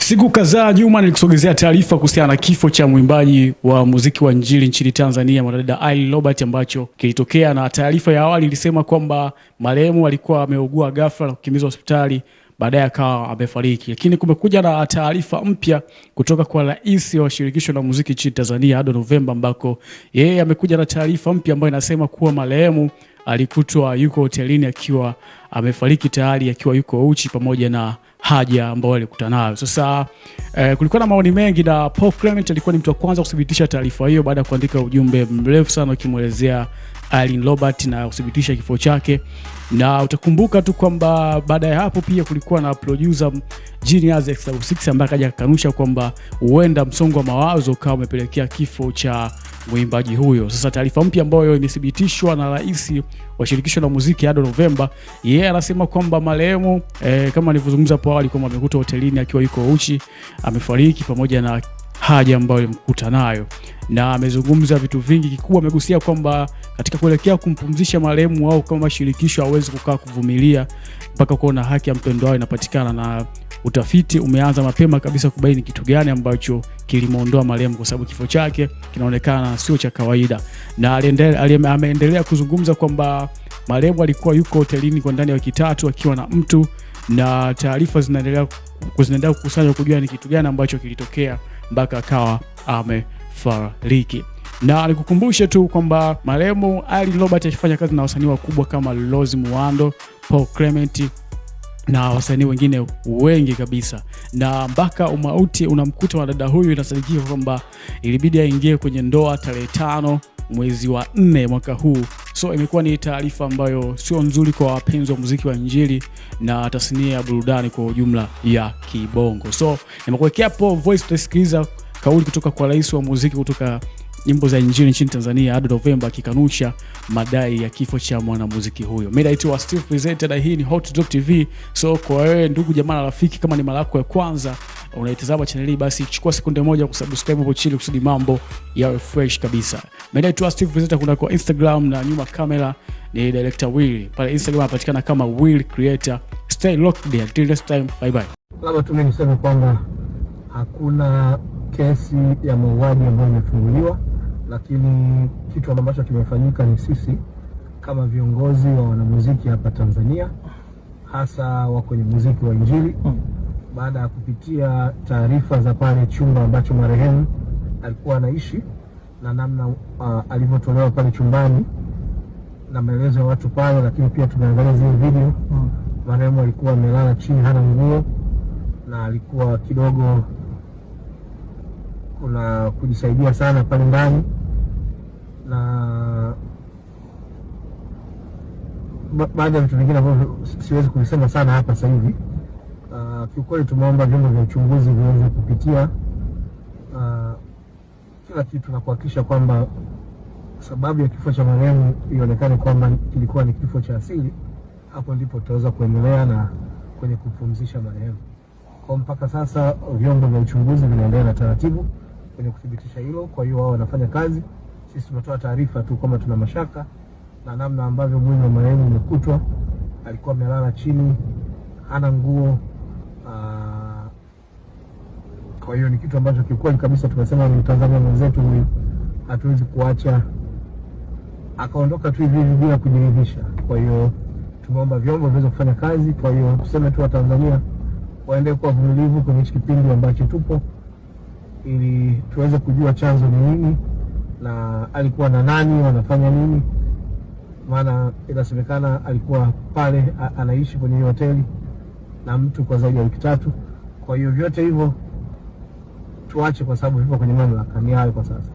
Siku kadhaa nyuma nilikusogezea taarifa kuhusiana na kifo cha mwimbaji wa muziki wa injili nchini Tanzania mwanadada Irene Robert ambacho kilitokea, na taarifa ya awali ilisema kwamba marehemu alikuwa ameugua ghafla na kukimbizwa hospitali, baadaye akawa amefariki. Lakini kumekuja na taarifa mpya kutoka kwa rais wa shirikisho la muziki nchini Tanzania Ado Novemba, ambako yeye amekuja na taarifa mpya ambayo inasema kuwa marehemu alikutwa yuko hotelini akiwa amefariki tayari, akiwa yuko uchi pamoja na haja ambayo alikutana nayo. Sasa kulikuwa na maoni mengi, na Paul Clement alikuwa ni mtu wa kwanza kudhibitisha taarifa hiyo baada ya kuandika ujumbe mrefu sana ukimuelezea Irene Robert na kudhibitisha kifo chake. Na utakumbuka tu kwamba baada ya hapo pia kulikuwa na producer Genius X6 ambaye akaja kukanusha kwamba huenda msongo wa mawazo kama umepelekea kifo cha mwimbaji huyo. Sasa taarifa mpya ambayo imethibitishwa na rais wa shirikisho la muziki Ado Novemba, yeye anasema kwamba marehemu kama nilivyozungumza hapo awali kwamba amekuta hotelini akiwa yuko uchi, amefariki pamoja na haja ambayo alimkuta nayo, na amezungumza vitu vingi. Kikubwa amegusia kwamba katika kuelekea kumpumzisha marehemu wao kama shirikisho hawezi kukaa kuvumilia mpaka kuona haki ya mpendwa wao inapatikana, na utafiti umeanza mapema kabisa kubaini kitu gani ambacho kilimuondoa marehemu, kwa sababu kifo chake kinaonekana sio cha kawaida. Na ameendelea kuzungumza kwamba marehemu alikuwa yuko hotelini kwa ndani ya wiki 3 akiwa na mtu, na taarifa zinaendelea kukusanywa kujua ni kitu gani ambacho kilitokea mpaka akawa amefariki. Na nikukumbushe tu kwamba marehemu Irene Robert alifanya kazi na wasanii wakubwa kama Rose Muhando, Paul Clement na wasanii wengine wengi kabisa, na mpaka umauti unamkuta wa dada huyu. Inasadikika kwamba ilibidi aingie kwenye ndoa tarehe 5 mwezi wa 4 mwaka huu. So imekuwa ni taarifa ambayo sio nzuri kwa wapenzi wa muziki wa injili na tasnia ya burudani kwa ujumla ya kibongo. So nimekuwekea hapo voice, tusikiliza kauli kutoka kwa rais wa muziki kutoka nyimbo za injili nchini Tanzania Ado Novemba akikanusha madai ya kifo cha mwanamuziki huyo. Mimi naitwa Steve Presented na hii ni Hot Drop TV. So kwa wewe ndugu jamaa na rafiki, kama ni mara yako ya kwanza unaitazama channel hii, basi chukua sekunde moja kusubscribe hapo chini kusudi mambo yawe fresh kabisa. Mimi naitwa Steve Presented, kuna kwa Instagram na nyuma kamera ni Director Will. Pale Instagram anapatikana kama Will Creator. Stay locked there. Till next time. Bye bye. Labda tu mimi niseme kwamba hakuna kesi ya mauaji ambayo imefunguliwa, lakini kitu ambacho kimefanyika ni sisi kama viongozi wa wanamuziki hapa Tanzania, hasa wa kwenye muziki wa injili, baada ya kupitia taarifa za pale chumba ambacho marehemu alikuwa anaishi na namna alivyotolewa pale chumbani na maelezo ya watu pale, lakini pia tumeangalia zile video. Marehemu alikuwa amelala chini, hana nguo, na alikuwa kidogo kuna kujisaidia sana pale ndani, na baada ya vitu vingine ambavyo siwezi kuvisema sana hapa sasa hivi. Kiukweli tumeomba vyombo vya uchunguzi viweze kupitia kila kitu na kuhakikisha kwamba sababu ya kifo cha marehemu ionekane kwamba kilikuwa ni kifo cha asili. Hapo ndipo tutaweza kuendelea na kwenye kupumzisha marehemu. Kwa mpaka sasa vyombo vya uchunguzi vinaendelea na taratibu kwenye kudhibitisha hilo. Kwa hiyo wao wanafanya kazi, sisi tunatoa taarifa tu kama tuna mashaka na namna ambavyo mwili wa marehemu umekutwa. Alikuwa amelala chini, hana nguo. Kwa hiyo ni kitu ambacho kikweli kabisa tumesema ni Tanzania mwenzetu, hatuwezi kuacha akaondoka tu hivi bila kujiridhisha. Kwa hiyo tumeomba vyombo viweze kufanya kazi. Kwa hiyo tuseme tu wa Tanzania waendelee kuwa vumilivu kwenye kipindi ambacho tupo, ili tuweze kujua chanzo ni nini na alikuwa na nani, wanafanya nini. Maana inasemekana alikuwa pale anaishi kwenye hoteli na mtu kwa zaidi ya wiki 3. Kwa hiyo vyote hivyo tuache, kwa sababu vipo kwenye mamlaka ni hayo kwa sasa.